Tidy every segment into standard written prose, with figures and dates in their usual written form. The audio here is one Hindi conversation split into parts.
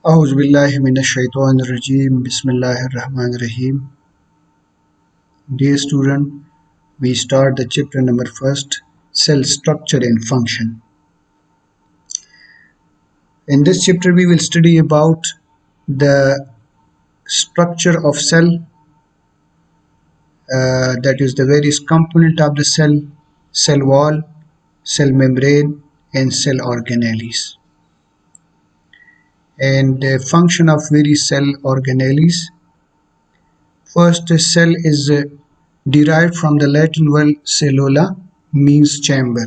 Auzubillahiminash-shaytanir-rajim. Bismillahir-rahmanir-rahim. Dear student, we start the chapter number first, cell structure and function. In this chapter, we will study about the structure of cell, that is the various component of the cell, cell wall, cell membrane, and cell organelles. And the function of various cell organelles. First, cell is derived from the Latin word cellula, means chamber.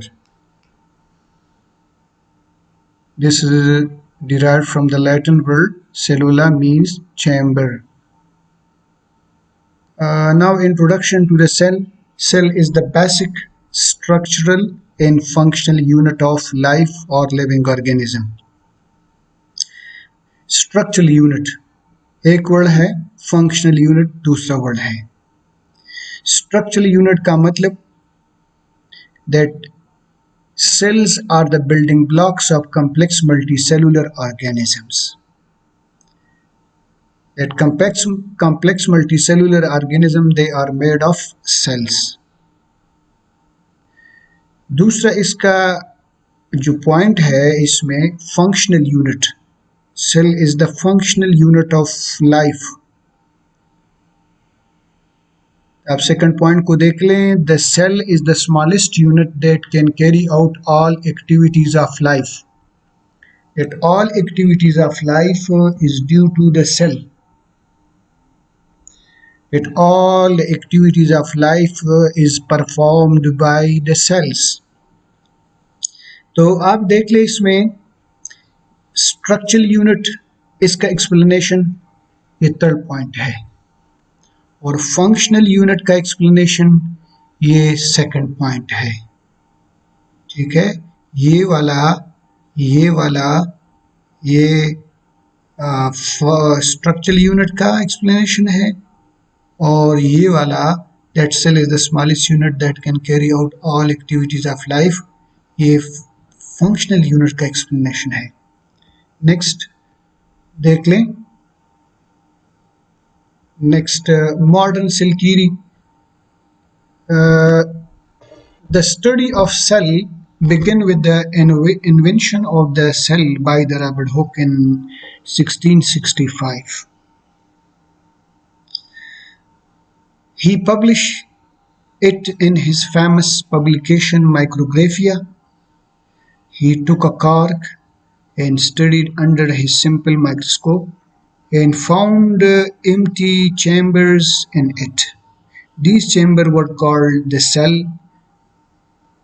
This is derived from the Latin word cellula, means chamber. Now, introduction to the cell. Cell is the basic structural and functional unit of life or living organism. Structural unit एक वर्ड है, फंक्शनल यूनिट दूसरा वर्ड है. स्ट्रक्चरल यूनिट का मतलब that cells are the building blocks of complex multicellular organisms. That complex multicellular organism, they are made of cells. दूसरा इसका जो पॉइंट है इसमें functional unit. Cell is the functional unit of life. अब सेकंड पॉइंट को देख लें. The cell is the smallest unit that can carry out all activities of life. That all activities of life is due to the cell. That all the activities of life is performed by the cells. तो आप देख लें इसमें स्ट्रक्चरल यूनिट, इसका एक्सप्लेनेशन ये थर्ड पॉइंट है, और फंक्शनल यूनिट का एक्सप्लेनेशन ये सेकंड पॉइंट है. ठीक है, ये स्ट्रक्चरल यूनिट का एक्सप्लेनेशन है, और ये वाला that cell is the smallest unit that can carry out all activities of life, ये फंक्शनल यूनिट का एक्सप्लेनेशन है. नेक्स्ट देख लें. Next modern cell theory. The study of cell began with the invention of the cell by the Robert Hooke in 1665. He published it in his famous publication Micrographia. He took a cork and studied under his simple microscope and found empty chambers in it. These chambers were called the cell.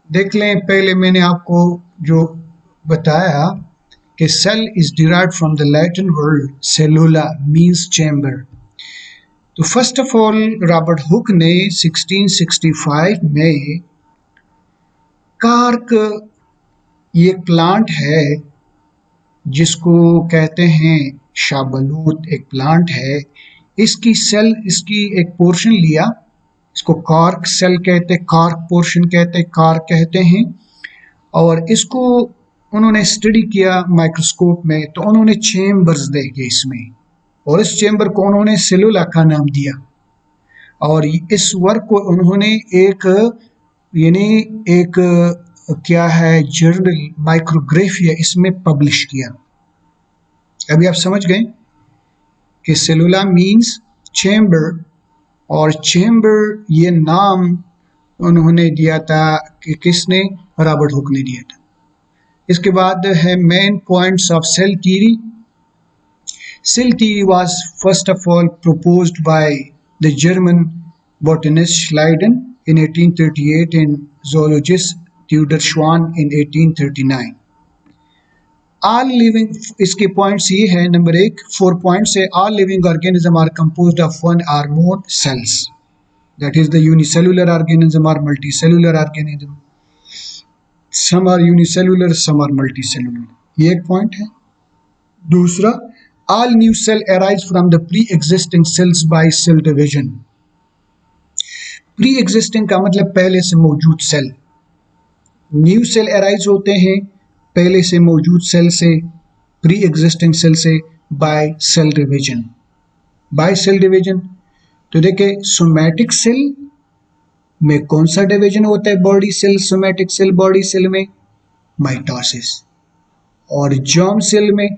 देख लें, पहले मैंने आपको जो बताया कि cell is derived from the Latin word cellula, means chamber. तो first of all Robert Hooke ने 1665 में कार्क, ये प्लांट है जिसको कहते हैं शाहबलूत, एक प्लांट है, इसकी सेल, इसकी एक पोर्शन लिया, इसको कार्क सेल कहते हैं, कार्क पोर्शन कहते हैं, कार्क कहते हैं, और इसको उन्होंने स्टडी किया माइक्रोस्कोप में. तो उन्होंने चेम्बर्स देखे इसमें, और इस चेम्बर को उन्होंने सेलुला का नाम दिया, और इस वर्क को उन्होंने एक क्या है जर्नल माइक्रोग्राफिया, इसमें पब्लिश किया. अभी आप समझ गए कि सेलुला मींस चेम्बर, और चेम्बर ये नाम उन्होंने दिया था कि किसने, रॉबर्ट हुक ने दिया था. इसके बाद है main points of cell theory. Cell theory was first of all proposed by the German botanist Schleiden in 1838 and zoologist Theodor Schwann in 1839. All living, इसके पॉइंट्स ये है. नंबर 1, 4 पॉइंट्स है. All living organisms are composed of one or more cells. That is the unicellular organism or multicellular organism. Some are unicellular, some are multicellular. ये एक पॉइंट है. दूसरा, all new cell arise from the pre-existing cells by cell division. Pre-existing का मतलब पहले से मौजूद सेल. न्यू सेल arise होते हैं पहले से मौजूद सेल से, प्री एग्जिस्टिंग सेल से. By cell division. By cell division तो देखिए सोमैटिक सेल में कौन सा डिवीजन होता है body cell, somatic cell body cell में माइटोसिस, और जर्म सेल में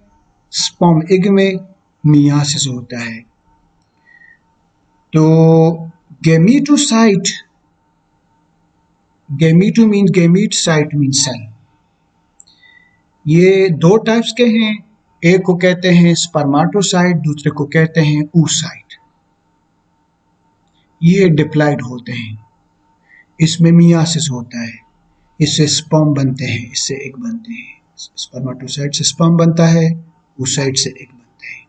स्पर्म एग में मियासिस होता है। तो gametocyte, gameto mean gamete, cyte mean cell, ये दो टाइप्स के हैं, एक को कहते हैं स्पर्माटोसाइट, दूसरे को कहते हैं oocyte। ये डिप्लॉइड होते हैं, इसमें मियासिस होता है, इससे स्पर्म बनते हैं, इससे एग बनते हैं। स्पर्माटोसाइट से स्पर्म बनता है, oocyte से एग बनते हैं।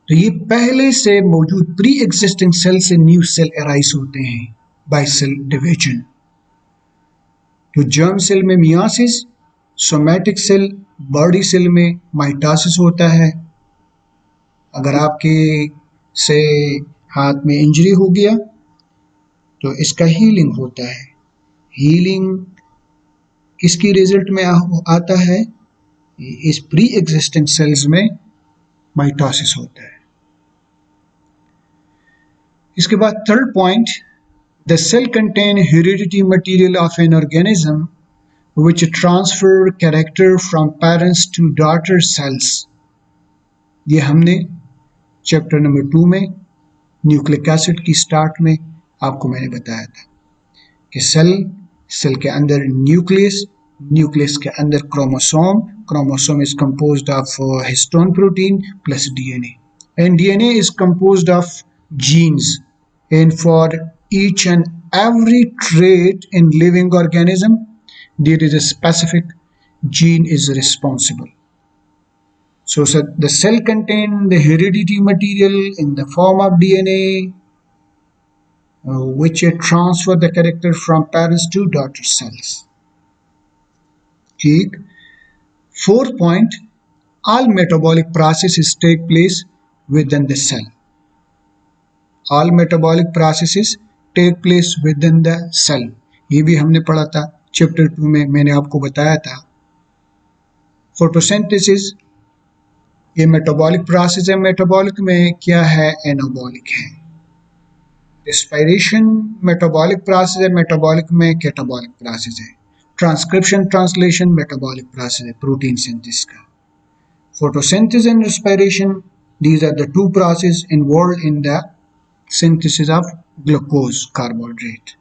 तो ये पहले से मौजूद प्री एग्जिस्टिंग सेल से न्यू सेल अराइज होते हैं बाय सेल डिवीजन। तो जर्म सेल में meiosis, somatic cell body cell में माइटोसिस होता है। अगर आपके से हाथ में इंजरी हो गया तो इसका हीलिंग होता है। हीलिंग किसकी रिजल्ट में आता है? इस प्री एग्जिस्टेंट सेल्स में माइटोसिस होता है। इसके बाद third point, the cell contain heredity material of an organism which transfer character from parents to daughter cells। ये हमने चैप्टर नंबर 2 में न्यूक्लिक एसिड की स्टार्ट में आपको मैंने बताया था कि सेल के अंदर न्यूक्लियस, न्यूक्लियस के अंदर chromosome, chromosome is composed of histone protein plus DNA, and DNA is composed of genes, and for each and every trait in living organism there is a specific gene is responsible. So the cell contains the heredity material in the form of DNA, which transfer the character from parents to daughter cells. ठीक। Fourth point, all metabolic processes take place within the cell. All metabolic processes take place within the cell. ये भी हमने पढ़ा था चैप्टर 2 में, मैंने आपको बताया था। फोटोसिंथेसिस ये मेटाबॉलिक प्रोसेस है, मेटाबॉलिक में क्या है? एनाबॉलिक है। रिस्पायरेशन मेटाबॉलिक प्रोसेस है, मेटाबॉलिक में कैटाबॉलिक प्रोसेस है। ट्रांसक्रिप्शन ट्रांसलेशन मेटाबॉलिक प्रोसेस है, प्रोटीन सिंथेसिस का। Photosynthesis and respiration, these are the two process involved in the synthesis of glucose carbohydrate.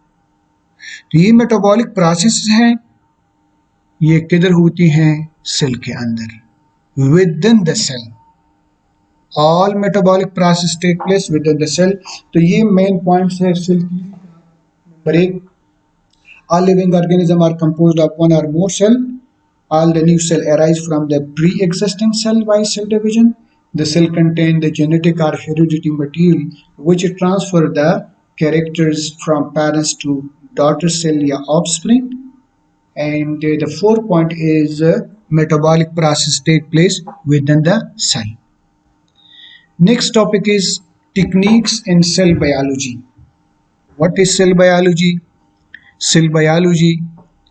तो ये मेटाबॉलिक प्रोसेस हैं, ये किधर होती हैं? सेल के अंदर, within the cell. All metabolic process take place within the cell. तो ये मेन पॉइंट्स है सेल की। Number 1, all living organism are composed of one or more cell. All the new cell arise from the pre existing cell by cell division. The cell contain the genetic or heredity material which transfer the characters from parents to daughter cell या offspring. And the fourth point is metabolic process take place within the cell. Next topic is techniques in cell biology. What is cell biology? Cell biology,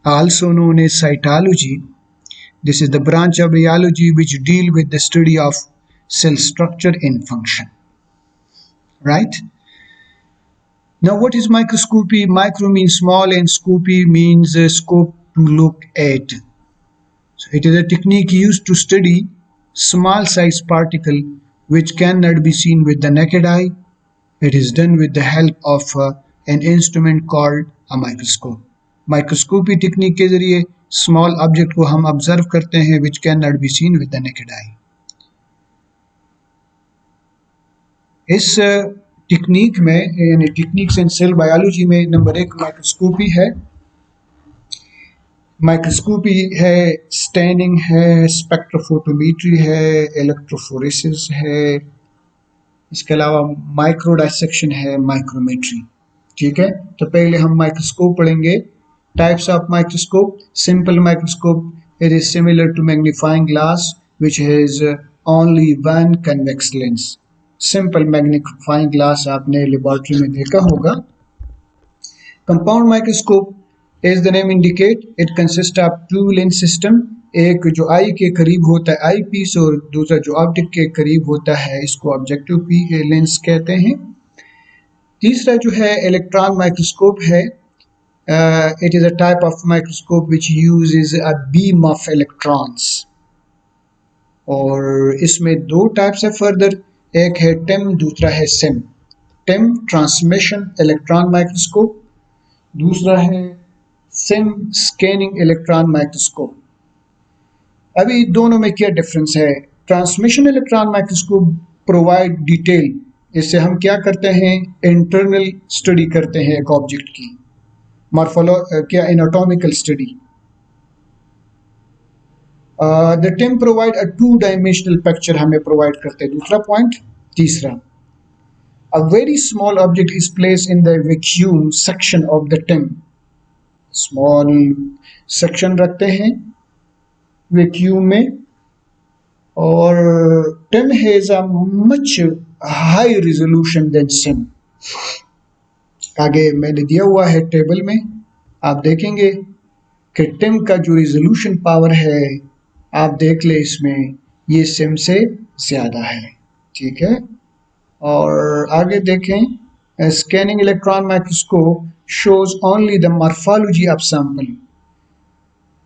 also known as cytology, this is the branch of biology which deal with the study of cell structure and function. Right? Now what is microscopy? Micro means small and scopy means scope to look at. So it is a technique used to study small size particle which cannot be seen with the naked eye. It is done with the help of an instrument called a microscope. Microscopy technique के जरिए small object को हम observe करते हैं which cannot be seen with the naked eye. इस टेक्निक में यानी टेक्निक्स इन सेल बायोलॉजी में नंबर 1 माइक्रोस्कोपी है। माइक्रोस्कोपी है, स्टैनिंग है, स्पेक्ट्रोफोटोमेट्री है, इलेक्ट्रोफोरेसिस है, इसके अलावा माइक्रो डाइसेक्शन है, माइक्रोमेट्री। ठीक है, तो पहले हम माइक्रोस्कोप पढ़ेंगे। Types of microscope, simple microscope, it is similar to magnifying glass which has only one convex lens. Simple magnifying glass आपने लेबोरेटरी में देखा होगा। Compound microscope, as the name indicate, it consists of two lens system एक जो आई के करीब होता है आई पीस और दूसरा जो ऑप्टिक के करीब होता है इसको ऑब्जेक्टिव लेंस कहते हैं। तीसरा जो है इलेक्ट्रॉन माइक्रोस्कोप है। It is a type of microscope which uses a beam of electrons, और इसमें दो टाइप्स है फर्दर, एक है टिम, दूसरा है SEM. TEM transmission electron microscope, दूसरा है सिम स्कैनिंग इलेक्ट्रॉन माइक्रोस्कोप। अभी दोनों में क्या डिफरेंस है? Transmission electron microscope provide detail, इससे हम क्या करते हैं, इंटरनल स्टडी करते हैं एक ऑब्जेक्ट की, क्या anatomical study. The TEM provide a 2 dimensional picture हमें प्रोवाइड करते हैं। दूसरा पॉइंट। तीसरा, a very small object is place in the vacuum section of the TEM. Small section रखते हैं वैक्यूम में, और TEM has a much high resolution than SEM. आगे मैंने दिया हुआ है टेबल में, आप देखेंगे कि टिम का जो रिजोल्यूशन पावर है, आप देख ले इसमें, ये सिम से ज़्यादा है। ठीक है, और आगे देखें, scanning electron microscope shows only the morphology of sample.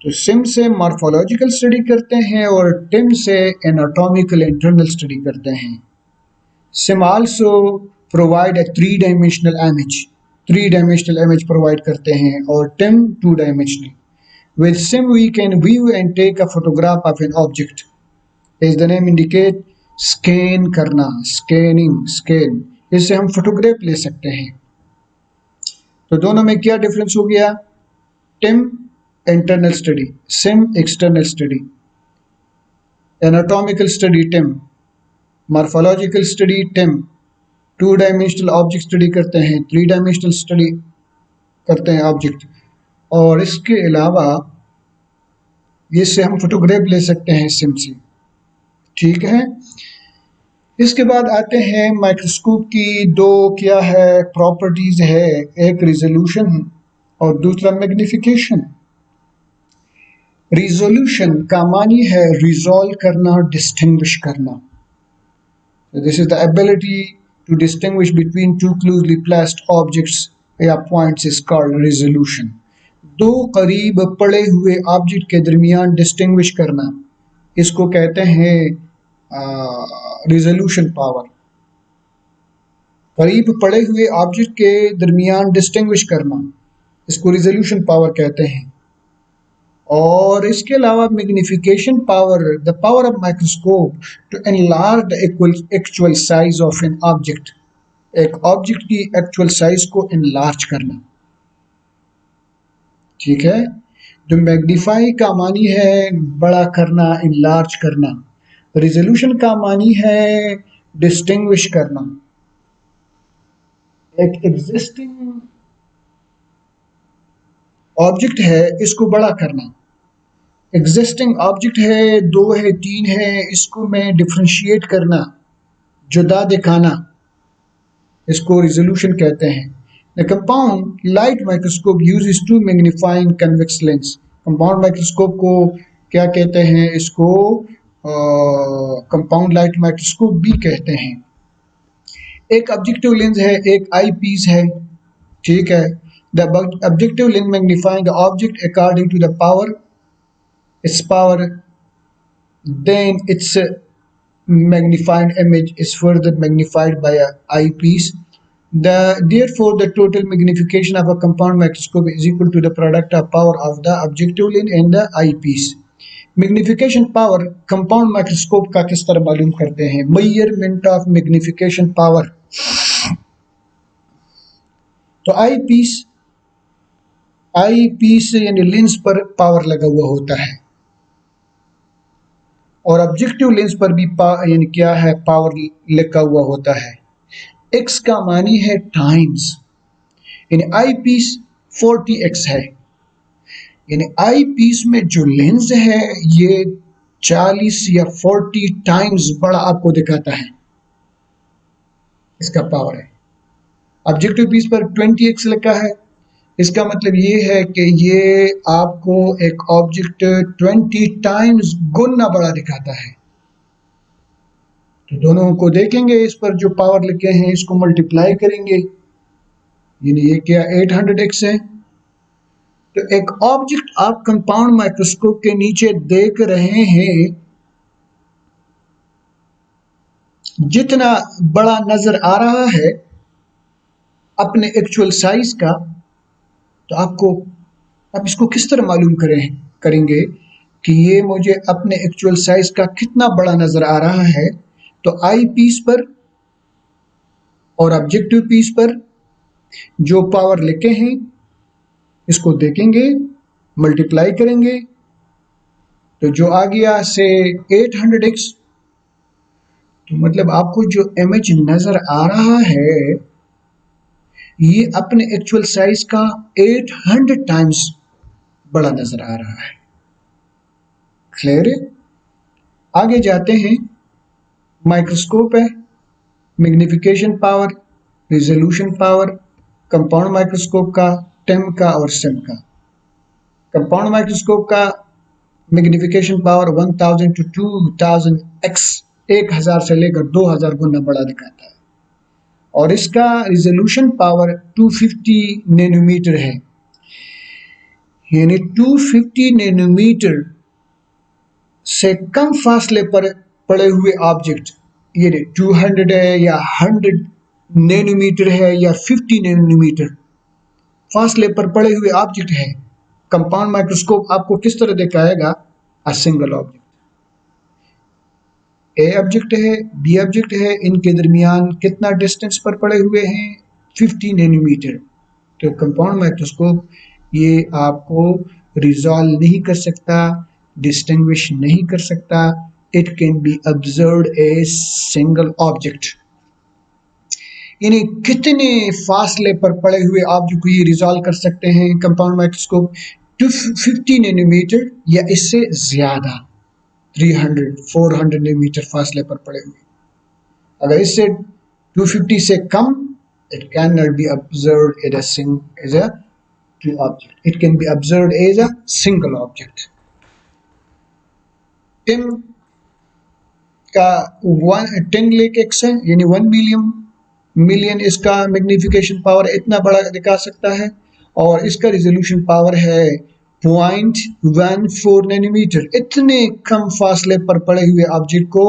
तो सिम से मॉर्फोलॉजिकल स्टडी करते हैं और टिम से एनाटॉमिकल इंटरनल स्टडी करते हैं। SEM also provide a 3 dimensional image, 3 dimensional image provide करते हैं, और TEM 2 dimensional. With SIM we can view and take a photograph of an object. As the name indicate, scan करना, स्कैनिंग, स्कैन, इससे हम फोटोग्राफ ले सकते हैं। तो दोनों में क्या डिफरेंस हो गया? TEM internal study, SEM external study. Anatomical study TEM, morphological study TEM, 2 dimensional object study करते हैं, 3 डायमेंशनल स्टडी करते हैं ऑब्जेक्ट, और इसके अलावा इससे हम फोटोग्राफ ले सकते हैं सिम से। ठीक है, इसके बाद आते हैं माइक्रोस्कोप की दो क्या है प्रॉपर्टीज है, एक रिजोल्यूशन और दूसरा मैग्निफिकेशन। रिजोल्यूशन का मानी है रिजॉल्व करना, डिस्टिंग्विश करना। This is the ability to distinguish between two closely placed objects या पॉइंट्स इज कॉल्ड रिजोल्यूशन। दो करीब पड़े हुए ऑब्जेक्ट के दरमियान डिस्टिंग्विश करना, इसको कहते हैं रिजोल्यूशन पावर। करीब पड़े हुए ऑब्जेक्ट के दरमियान डिस्टिंग्विश करना, इसको रिजोल्यूशन पावर कहते हैं। और इसके अलावा magnification power, the power of microscope to enlarge the actual size of an object, एक ऑब्जेक्ट की एक्चुअल साइज को एनलार्ज करना। ठीक है, जो मैग्नीफाई का मानी है बड़ा करना, इनलार्ज करना। रिजोल्यूशन का मानी है डिस्टिंग्विश करना। एक एग्जिस्टिंग ऑब्जेक्ट है, इसको बड़ा करना। एग्जिस्टिंग ऑब्जेक्ट है, 2 है, 3 है, इसको मैं डिफ्रेंशिएट करना, जुदा दिखाना, इसको रिजोल्यूशन कहते हैं। The compound light microscope uses two magnifying convex lens. Compound microscope को क्या कहते हैं? इसको कंपाउंड लाइट माइक्रोस्कोप भी कहते हैं। एक ऑब्जेक्टिव लेंस है, एक आई पीस है। ठीक है, the objective lens magnifying the object according to the power, its power, then its magnified image is further magnified by a eyepiece. Therefore, the total magnification of a compound microscope is equal to the product of power of the objective lens and the eyepiece. Magnification power compound microscope का किस तरह मालूम करते हैं? Measurement of magnification power. तो आई पीस यानी लेंस पर पावर लगा हुआ होता है, और ऑब्जेक्टिव लेंस पर भी यानी क्या है, पावर लिखा हुआ होता है। एक्स का मानी है टाइम्स, यानी आई पीस 40x है, यानी आई पीस में जो लेंस है ये 40 या 40 टाइम्स बड़ा आपको दिखाता है, इसका पावर है। ऑब्जेक्टिव पीस पर 20x लिखा है, इसका मतलब ये है कि ये आपको एक ऑब्जेक्ट 20 टाइम्स गुना बड़ा दिखाता है। तो दोनों को देखेंगे, इस पर जो पावर लिखे हैं इसको मल्टीप्लाई करेंगे, यानी ये क्या 800x है। तो एक ऑब्जेक्ट आप कंपाउंड माइक्रोस्कोप के नीचे देख रहे हैं, जितना बड़ा नजर आ रहा है अपने एक्चुअल साइज का, तो आपको अब इसको किस तरह मालूम करेंगे कि ये मुझे अपने एक्चुअल साइज का कितना बड़ा नजर आ रहा है। तो आई पीस पर और ऑब्जेक्टिव पीस पर जो पावर लिखे हैं इसको देखेंगे, मल्टीप्लाई करेंगे, तो जो आ गया से 800x, तो मतलब आपको जो इमेज नजर आ रहा है ये अपने एक्चुअल साइज का 800 टाइम्स बड़ा नजर आ रहा है। क्लियर है? आगे जाते हैं। माइक्रोस्कोप है, magnification power, resolution power, compound microscope का, टेम का और सेम का। कंपाउंड माइक्रोस्कोप का मैग्निफिकेशन पावर 1000 to 2000x, 1000 से लेकर 2000 गुना बड़ा दिखाता है, और इसका रिजोल्यूशन पावर 250 नैनोमीटर है। यानी 250 नैनोमीटर से कम फासले पर पड़े हुए ऑब्जेक्ट, ये 200 है या 100 नैनोमीटर है या 50 नैनोमीटर फासले पर पड़े हुए ऑब्जेक्ट है, कंपाउंड माइक्रोस्कोप आपको किस तरह दिखाएगा? A single object. A object है, बी ऑब्जेक्ट है, इनके दरमियान कितना डिस्टेंस पर पड़े हुए हैं? 50 नैनोमीटर। तो कंपाउंड माइक्रोस्कोप ये आपको रिजॉल्व नहीं कर सकता, डिस्टिंग्विश नहीं कर सकता। It can be observed as single object. यानी कितने फासले पर पड़े हुए ऑब्जेक्ट को ये रिजॉल्व कर सकते हैं कंपाउंड माइक्रोस्कोप? 250 नैनोमीटर या इससे ज्यादा, 300 400 नैनोमीटर फासले पर पड़े हुए। अगर इससे 250 से कम, it cannot be observed as a two object. It can be observed as a single object. TEM का 10 लाख एक्स है, यानी 1 मिलियन इसका मैग्निफिकेशन पावर इतना बड़ा दिखा सकता है, और इसका रिजोल्यूशन पावर है 0.14 नैनोमीटर। इतने कम फासले पर पड़े हुए ऑब्जेक्ट को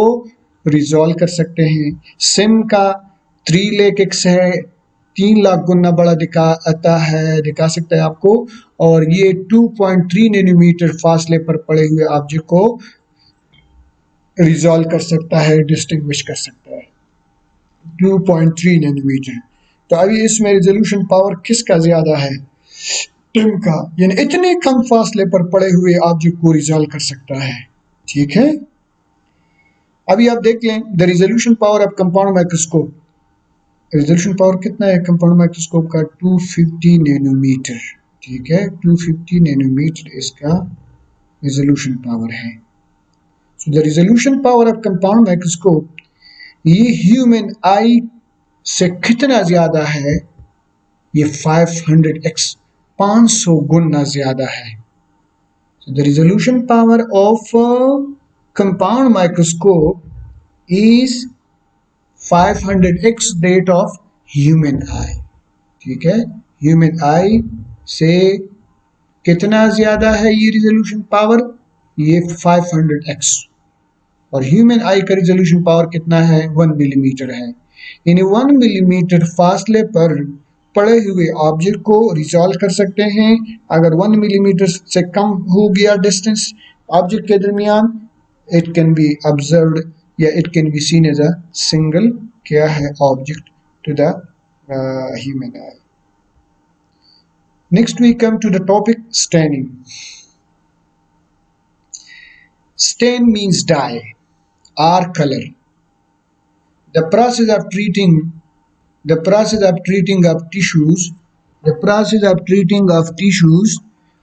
रिजॉल्व कर सकते हैं। सिम का 3 लाख एक्स है, 3 लाख गुना बड़ा दिखा सकता है आपको, और ये 2.3 नैनोमीटर फासले पर पड़े हुए ऑब्जेक्ट को रिजॉल्व कर सकता है, डिस्टिंग्विश कर सकता है। 2.3 नैनोमीटर। तो अभी इसमें रिजोल्यूशन पावर किसका ज्यादा है? टिम का, यानी इतने कम फासले पर पड़े हुए ऑब्जेक्ट को रिजॉल्व कर सकता है। ठीक है, अभी आप देख लें the resolution power of compound microscope. Resolution power कितना है कंपाउंड माइक्रोस्कोप का? 250 नैनोमीटर। ठीक है, 250 नैनोमीटर इसका रिजोल्यूशन पावर है। So the resolution power of compound microscope ये ह्यूमन आई से कितना ज्यादा है? ये 500x, 500 गुना ज्यादा है। So the resolution power of compound microscope is 500x that of human eye. ठीक है, ह्यूमन आई से कितना ज्यादा है ये रिजोल्यूशन पावर? ये 500x, और ह्यूमन आई का रिजोल्यूशन पावर कितना है? 1 मिलीमीटर है। यानी 1 मिलीमीटर फासले पर पड़े हुए ऑब्जेक्ट को रिजॉल्व कर सकते हैं। अगर 1 मिलीमीटर से कम हो गया डिस्टेंस ऑब्जेक्ट के दरमियान, इट कैन बी ऑब्जर्व्ड या it can be seen as a single क्या है object to the human eye. Next we come to the topic staining. Stain means dye or color. The process of treating tissues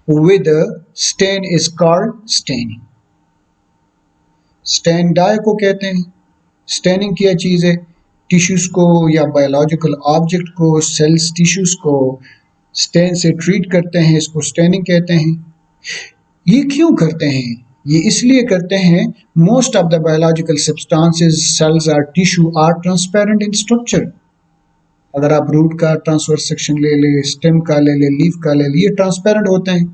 with a stain is called staining. Stain dye को कहते हैं। स्टेनिंग क्या चीज़ है? टिश्यूज को या बायोलॉजिकल ऑब्जेक्ट को, सेल्स टिश्यूज को स्टेन से ट्रीट करते हैं, इसको स्टेनिंग कहते हैं। ये क्यों करते हैं? ये इसलिए करते हैं, most of the biological substances, cells और tissue are transparent in structure. अगर आप रूट का ट्रांसवर्स सेक्शन ले ले, स्टेम का ले ले, लीफ का ले ले, ये ट्रांसपेरेंट होते हैं।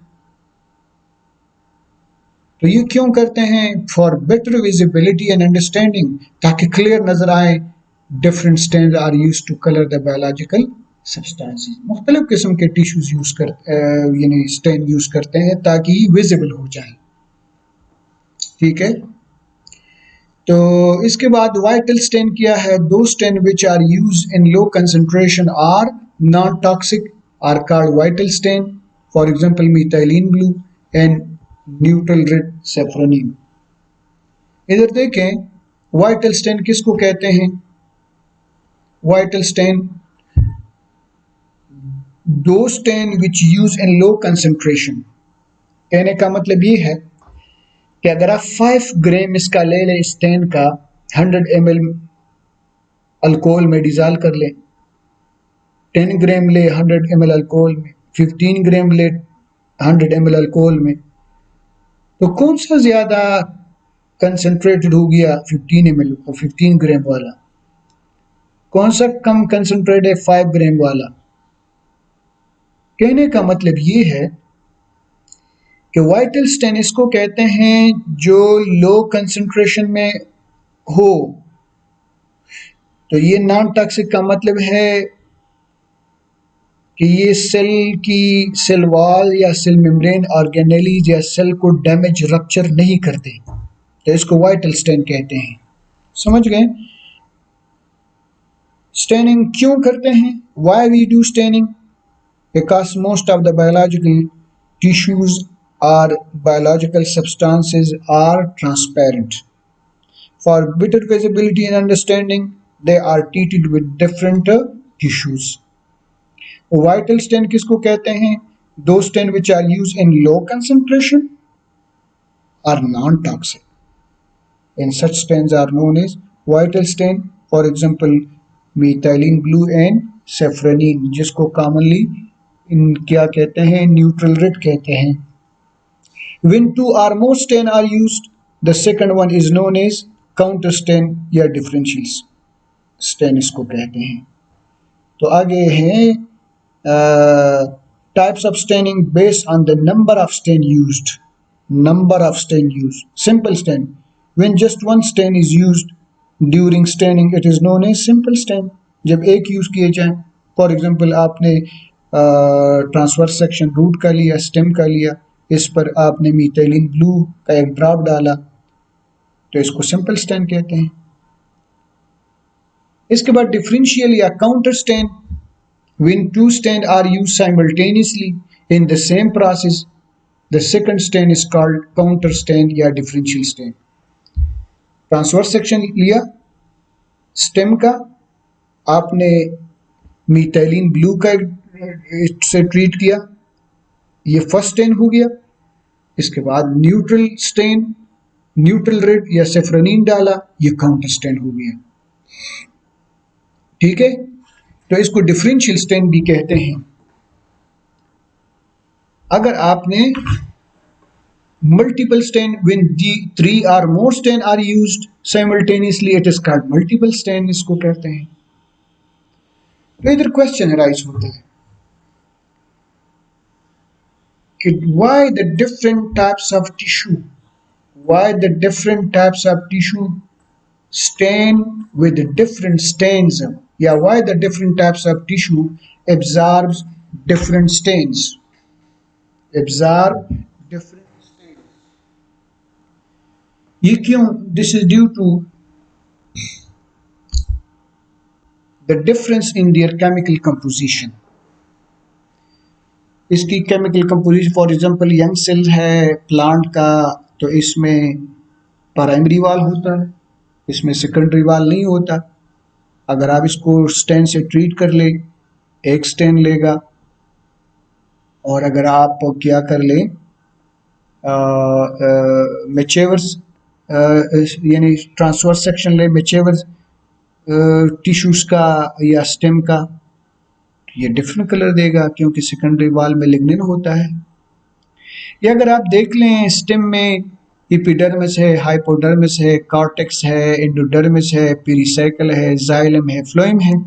तो ये क्यों करते हैं? For better visibility and understanding, ताकि क्लियर नजर आए। Different stains are used to colour the biological substances. मुख्तलिफ किस्म के टिश्यूज यूज कर यानी स्टेन यूज करते हैं ताकि विजिबल हो जाए। ठीक है, तो इसके बाद वाइटल स्टेन किया है। Those stain which are use in low concentration are non toxic are called vital stain. For example methylene blue and neutral red safranin. इधर देखें, वाइटल स्टेन किसको कहते हैं? Vital stain, those stain which use in low concentration. कहने का मतलब ये है कि अगर आप 5 ग्राम इसका ले लें स्टेन का, 100 ml अल्कोहल में डिजॉल्व कर लें, 10 ग्राम ले 100 ml अल्कोहल में, 15 ग्राम ले 100 ml अल्कोहल में, तो कौन सा ज्यादा कंसंट्रेटेड हो गया? 15 ml और 15 ग्राम वाला। कौन सा कम कंसंट्रेट है? 5 ग्राम वाला। कहने का मतलब ये है कि वाइटल स्टेन इसको कहते हैं जो लो कंसंट्रेशन में हो। तो ये नॉन टॉक्सिक का मतलब है कि ये सेल वॉल या सेल मेम्ब्रेन ऑर्गेनेलीज या सेल को डैमेज रप्चर नहीं करते, तो इसको वाइटल स्टेन कहते हैं। समझ गए? स्टेनिंग क्यों करते हैं? Why we do staining? Because most of the biological tissues or biological substances are transparent. For better visibility and understanding, they are treated with different tissues. Vital stain किसको कहते हैं? Those stain which are used in low concentration are non-toxic. And such stains are known as vital stain. For example, methylene blue and saffronine, जिसको commonly क्या कहते हैं? Neutral red कहते हैं। When two or more stain are used, the second one is known as counter stain या differential stain इसको कहते हैं। तो आगे हैं types of staining based on the number of stain used. Number of stain used. Simple stain. When just one stain is used during staining, it is known as simple stain. जब एक यूज किए जाए, फॉर एग्जाम्पल आपने ट्रांसवर्स सेक्शन रूट का लिया, स्टेम का लिया, इस पर आपने मिथाइलिन ब्लू का एक ड्रॉप डाला, तो इसको सिंपल स्टेन कहते हैं। इसके बाद डिफरेंशियल या counter stain. When two stain are used simultaneously in the same process, the second stain is called counter stain या डिफरेंशियल स्टेन। ट्रांसवर्स सेक्शन लिया स्टेम का, आपने मिथाइलिन ब्लू का से ट्रीट किया, ये फर्स्ट स्टेन हो गया। इसके बाद न्यूट्रल स्टेन, न्यूट्रल रेड या सेफ्रोनिन डाला, ये काउंटर स्टेन हो गया। ठीक है, तो इसको डिफरेंशियल स्टेन भी कहते हैं। अगर आपने multiple stain, when 3 or more stain are used simultaneously, it is called multiple stain, इसको कहते हैं। तो इधर क्वेश्चन राइज होता है कि why the different types of tissue, why the different types of tissue stain with different stains, या why the different types of tissue absorbs different stains, absorb different stains। ये क्यों? This is due to the difference in their chemical composition। इसकी chemical composition, for example young cell है प्लांट का, तो इसमें प्राइमरी वाल होता है, इसमें सेकेंडरी वाल नहीं होता। अगर आप इसको स्टेन से ट्रीट कर ले, एक स्टेन लेगा, और अगर आप क्या कर ले मेचेवर्स यानी ट्रांसवर्स सेक्शन ले मेचेवर्स टिश्यूज का या स्टेम का, ये डिफरेंट कलर देगा क्योंकि सेकेंडरी वाल में लिग्निन होता है। या अगर आप देख लें स्टेम में एपिडर्मिस है, हाइपोडर्मिस है, कॉर्टेक्स है, एंडोडर्मिस है, पेरिसाइकल है, जाइलम है, फ्लोएम है।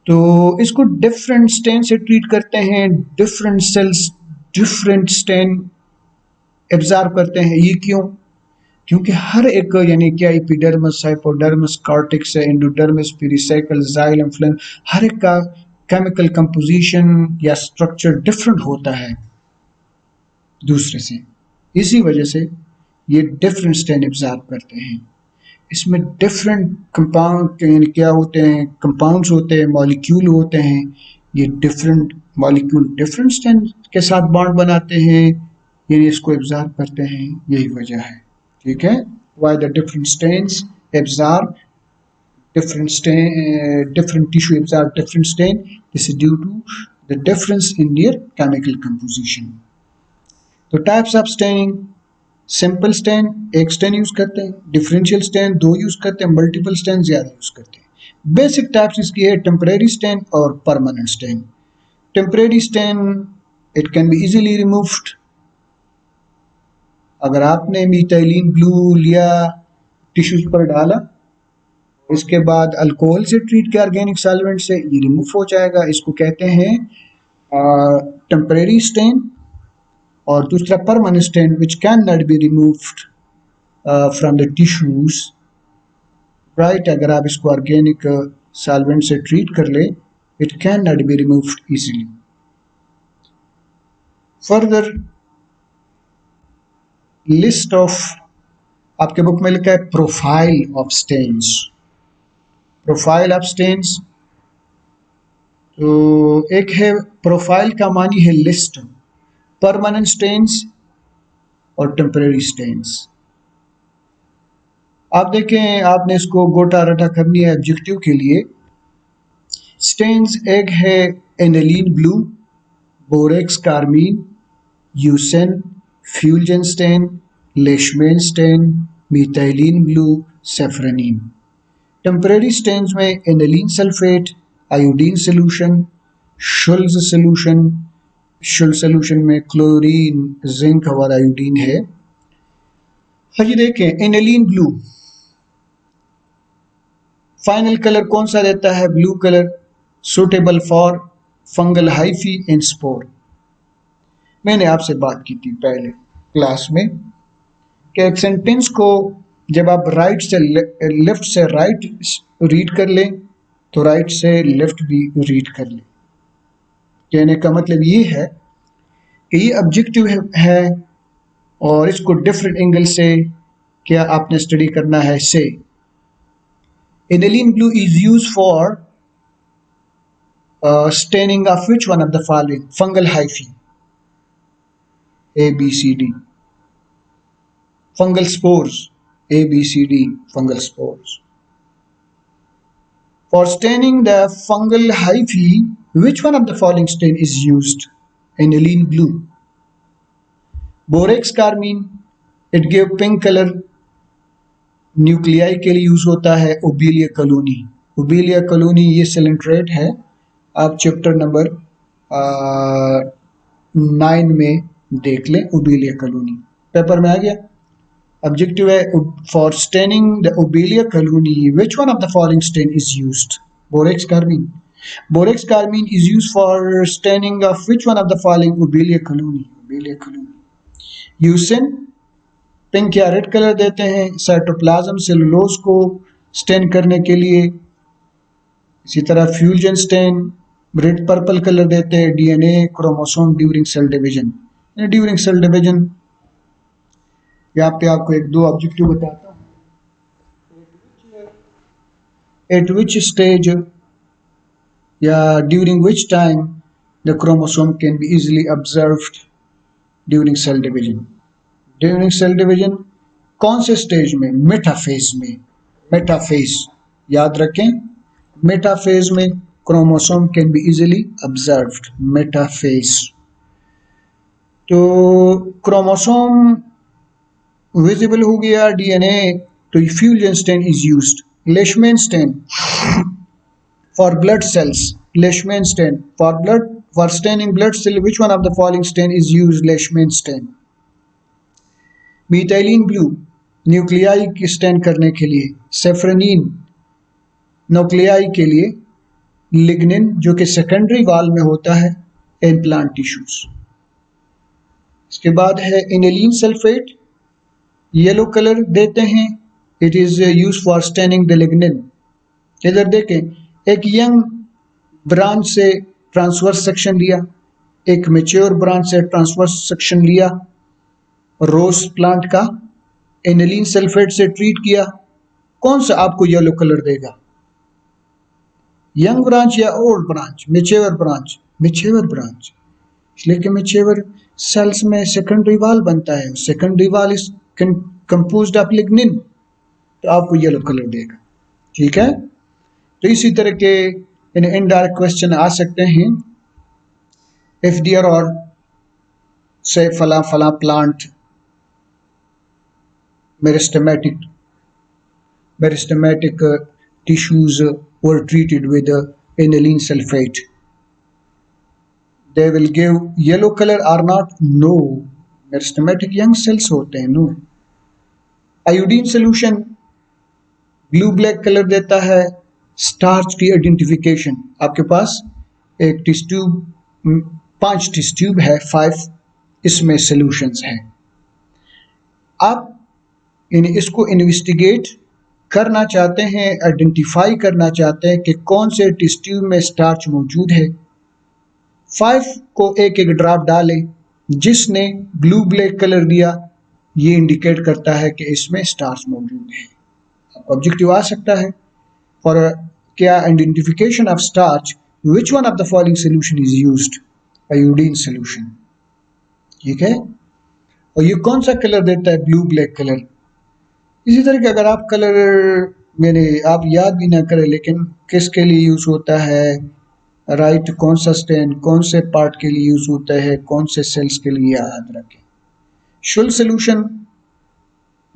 तो इसको डिफरेंट स्टेन से ट्रीट करते हैं, different cells different stain absorb करते हैं। ये क्यों? क्योंकि हर एक यानी क्या एपिडर्मिस, हाइपोडर्मिस, कॉर्टेक्स है, एंडोडर्मिस, पेरिसाइकल, जाइलम, फ्लोएम, हर एक का केमिकल कंपोजिशन या स्ट्रक्चर डिफरेंट होता है दूसरे से। इसी वजह से ये डिफरेंट स्टेन एब्जॉर्ब करते हैं। इसमें डिफरेंट कंपाउंड यानी क्या होते हैं, कंपाउंड्स होते हैं, मॉलिक्यूल होते हैं। ये डिफरेंट मॉलिक्यूल डिफरेंट स्टेन के साथ बॉन्ड बनाते हैं, यानी इसको एब्जॉर्ब करते हैं। यही वजह है, ठीक है, why the different stains absorb different stain, different tissue absorb different stain. This is due to the difference in their chemical composition. तो types of staining, simple stain एक स्टेन यूज करते हैं, डिफरेंशियल स्टेन दो यूज करते हैं, मल्टीपल स्टेन ज्यादा यूज करते हैं। बेसिक टाइप्स इसकी है टेम्परेरी स्टेन और permanent stain. Temporary stain it can be easily removed. अगर आपने मीथाइलिन ब्लू लिया, टिश्यूज पर डाला, इसके बाद अल्कोहल से ट्रीट किया ऑर्गेनिक सॉल्वेंट से, ये रिमूव हो जाएगा। इसको कहते हैं टेम्परेरी स्टेन। और दूसरा permanent stain which can not be removed from the tissues, right. अगर आप इसको ऑर्गेनिक सॉल्वेंट से ट्रीट कर ले, it can not be removed easily. Further list of, आपके बुक में लिखा है profile of stains. Profile of stains, तो एक है प्रोफाइल का मानी है लिस्ट, परमानेंट स्टेन्स और टेम्परेरी स्टेन्स। आप देखें, आपने इसको गोटा रटा करनी है ऑब्जेक्टिव के लिए। स्टेन्स एक है aniline blue, borax carmine, eosin, Feulgen stain, Leishman stain, methylene blue, safranin. Temporary stains में aniline sulphate, iodine solution, Schultz solution, Schultz solution में क्लोरीन, जिंक और आयोडीन है। हाँ जी, देखें एनिलीन ब्लू, फाइनल कलर कौन सा रहता है? Blue colour, suitable for fungal hyphae and spore. मैंने आपसे बात की थी पहले क्लास में कि एक सेंटेंस को जब आप राइट से लेफ्ट से राइट रीड कर लें तो राइट से लेफ्ट भी रीड कर लें। कहने का मतलब ये है कि ये ऑब्जेक्टिव है और इसको डिफरेंट एंगल से क्या आपने स्टडी करना है। से aniline blue is use for staining of which one of the following? Fungal hyphae, A B C D, fungal spores, A B C D, fungal spores. For staining the fungal hyphae, which one of the following stain is used? Aniline blue. Borax carmine, it gave pink color. Nuclei के लिए यूज होता है ओबेलिया कॉलोनी। ओबेलिया कॉलोनी ये सिलेंट्रेट है, आप चैप्टर नंबर 9 में देख लें। ओबेलिया कॉलोनी पेपर में आ गया। ऑब्जेक्टिव है for staining the Obelia colony which one of the following stain is used? Borax carmine. Borax carmine is used for staining of which one of the following? Obelia colony. Obelia colony. Usain pink या रेड कलर देते हैं साइटोप्लाज्म सेलुलोज को स्टेन करने के लिए। इसी तरह fusion stain red purple colour देते हैं DNA chromosome during cell division. During cell division यहाँ पे आपको एक दो ऑब्जेक्टिव बताता हूँ। एट विच स्टेज या during which time the chromosome can be easily observed during cell division. During cell division कौन से स्टेज में? मेटाफेज में। मेटाफेज याद रखें, मेटाफेज में chromosome can be easily observed. Metaphase. तो क्रोमोसोम विजिबल हो गया डीएनए, तो fusion stain is used. Leishman stand for blood cells, Leishman stain. For staining blood cell, which one of the following stain is used? Leishman stain. Methylene blue, nuclei की स्टैन करने के लिए. सेफ्रेनिन, न्यूक्लियाई के लिए. लिग्निन, जो कि सेकेंडरी वाल में होता है इन प्लांट टिश्यूज. इसके बाद है एनिलीन सल्फेट, येलो कलर देते हैं. It is use for staining the lignin. इधर देखें, एक यंग ब्रांच से ट्रांसवर्स सेक्शन लिया, एक मेच्योर ब्रांच से ट्रांसवर्स सेक्शन लिया, रोज प्लांट का एनिलीन सल्फेट से ट्रीट किया. कौन सा आपको येलो कलर देगा? यंग ब्रांच या old branch? Mature branch. Mature branch, इसलिए कि मेच्योर सेल्स में सेकेंडरी वाल बनता है. सेकेंडरी वाल इज कंपोज्ड ऑफ लिग्निन, तो आपको येलो कलर देगा. ठीक है. तो इसी तरह के इनडायरेक्ट क्वेश्चन आ सकते हैं. इफ देयर आर से फला फला plant meristematic tissues were treated with aniline sulfate, they will give yellow color or not? No. Meristematic young cells होते हैं. No. Iodine solution blue black colour देता है. स्टार्च की आइडेंटिफिकेशन, आपके पास एक टेस्ट ट्यूब, 5 टेस्ट ट्यूब है, 5 इसमें सोल्यूशंस हैं. आप इसको इन्वेस्टिगेट करना चाहते हैं, आइडेंटिफाई करना चाहते हैं कि कौन से टेस्ट ट्यूब में स्टार्च मौजूद है. 5 को एक एक ड्रॉप डालें. जिसने ब्लू ब्लैक कलर दिया, ये इंडिकेट करता है कि इसमें स्टार्च मौजूद है. ऑब्जेक्टिव आ सकता है फॉर क्या identification of starch, which one of the following solution is used? Iodine solution. ठीक है. और ये कौन सा कलर देता है? Blue black colour. इसी तरह के अगर आप कलर मैंने आप याद भी ना करें, लेकिन किसके लिए यूज होता है, राइट, कौन सा स्टेन कौन से पार्ट के लिए यूज होता है, कौन से सेल्स के लिए, याद रखें. शुल सोल्यूशन,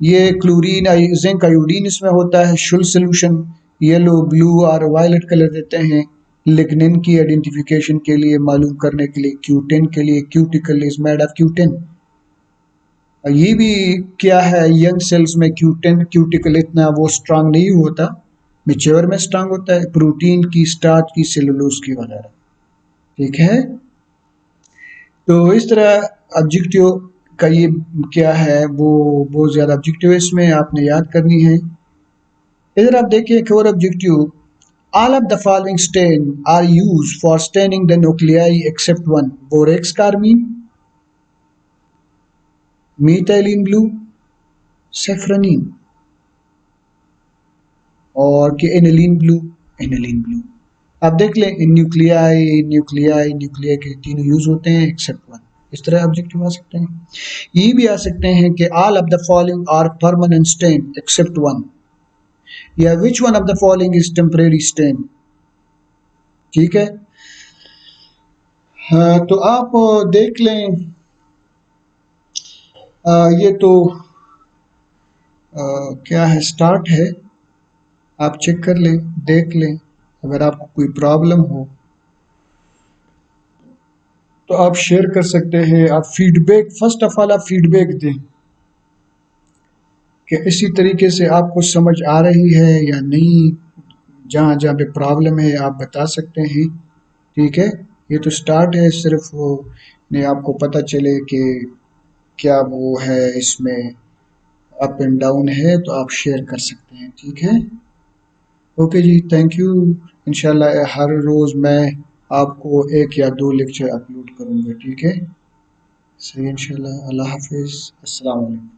ये क्लोरीन जिंक आयोडीन इसमें होता है. शुल सोल्यूशन येलो ब्लू और वायलेट कलर देते हैं. लिग्निन की आइडेंटिफिकेशन के लिए, मालूम करने के लिए. क्यूटिन के लिए, cuticle is made of cutin. ये भी क्या है, यंग सेल्स में क्यूटिकल इतना वो स्ट्रांग नहीं होता, मेच्योर में स्ट्रांग होता है. प्रोटीन की, स्टार्च की, सेलुलोज की वगैरह. ठीक है. तो इस तरह ऑब्जेक्टिव का ये क्या है, वो बहुत ज़्यादा ऑब्जेक्टिव है, इसमें आपने याद करनी है. इधर आप देखिए एक और objective. All of the following stain are used for staining the nuclei except one. Borax carmine, methylene blue, safranin, और कि एनिलीन ब्लू. एनिलीन ब्लू आप देख लें. न्यूक्लियाई के तीनों यूज होते हैं एक्सेप्ट वन. इस तरह ऑब्जेक्टिव आ सकते हैं. ये भी आ सकते हैं कि all of the following are permanent stain except one, या which one of the following is temporary stain. ठीक है. हाँ, तो आप देख लें. ये तो क्या है, स्टार्ट है. आप चेक कर लें, देख लें. अगर आपको कोई प्रॉब्लम हो तो आप शेयर कर सकते हैं. आप फीडबैक, फर्स्ट ऑफ ऑल आप फीडबैक दें कि इसी तरीके से आपको समझ आ रही है या नहीं. जहाँ जहाँ पे प्रॉब्लम है आप बता सकते हैं. ठीक है. ये तो स्टार्ट है, सिर्फ वो नहीं आपको पता चले कि क्या वो है, इसमें अप एंड डाउन है, तो आप शेयर कर सकते हैं. ठीक है. ओके जी, थैंक यू. इंशाल्लाह हर रोज़ मैं आपको 1 या 2 लेक्चर अपलोड करूँगा. ठीक है. सही, इंशाल्लाह. अल्लाह हाफिज़. अस्सलाम वालेकुम.